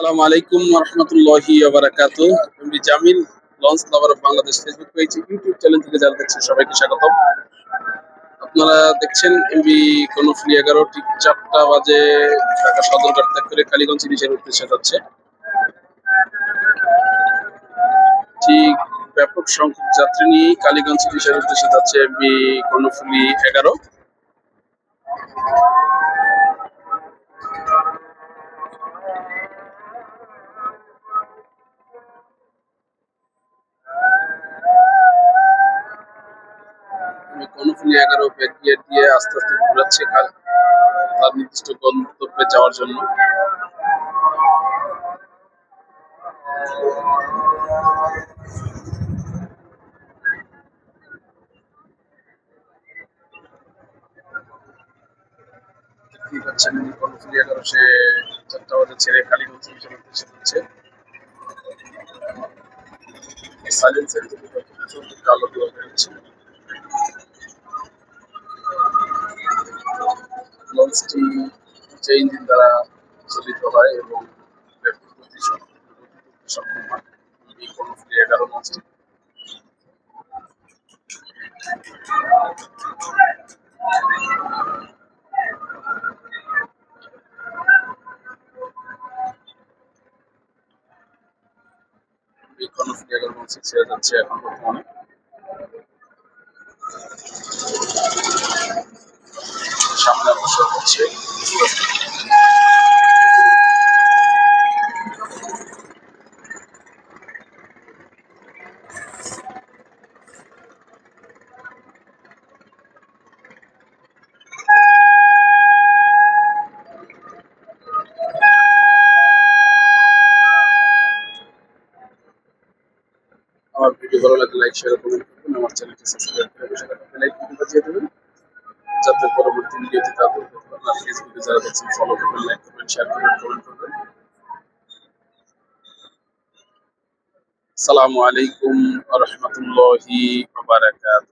আসসালামু আলাইকুম ওয়া রাহমাতুল্লাহি ওয়া বারাকাতুহু। আমি Jamil, launch lover of Bangladesh Facebook page, YouTube channel থেকে যারা দেখছেন সবাইকে স্বাগতম। আপনারা দেখছেন এমবি কর্ণফুলী 11 ঠিক 4টা বাজে ঢাকা সদরঘাট ত্যাগ করে কালীগঞ্জ ইলিশের উদ্দেশ্যে যাচ্ছে। ঠিক ব্যাপক সংখ্যক যাত্রী নিয়ে কালীগঞ্জ ইলিশের উদ্দেশ্যে যাচ্ছে MB Karnaphuli 11। Karnaphuli 11 back gear দিয়ে আস্তে আস্তে ঘোরাচ্ছে তার নির্দিষ্ট গন্তব্যে যাওয়ার জন্য। দেখতেই পাচ্ছেন কর্ণফুলী 11 সে 4টা বাজে ছেড়ে কালীগঞ্জ ইলিশের উদ্দেশ্যে যাচ্ছে। সাইলেন্সের দিকে প্রচন্ড কালো ধোঁয়া বেরোচ্ছে। লঞ্চটি যে ইঞ্জিন দ্বারা চালিত হয় এবং ব্যাপক গতি করতে সক্ষম হয় এই কর্ণফুলী 11 লঞ্চটি। এই কর্ণফুলী 11 লঞ্চটি ছেড়ে যাচ্ছে এখন বর্তমানে। সামনে অবশ্যই হচ্ছে আমার ভিডিও ভালো লাগলে লাইক শেয়ার কমেন্ট করবেন, আমার চ্যানেলটি সাবস্ক্রাইব করে বসে থাকা বেল আইকনটি বাজিয়ে দেবেন যাতে পরবর্তী ভিডিওতে তাদের আর ফেসবুকে যারা দেখছেন ফলো করবেন, লাইক করবেন, শেয়ার করবেন, কমেন্ট করবেন। আসসালামু আলাইকুম ওয়া রাহমাতুল্লাহি ওয়া বারাকাতুহু।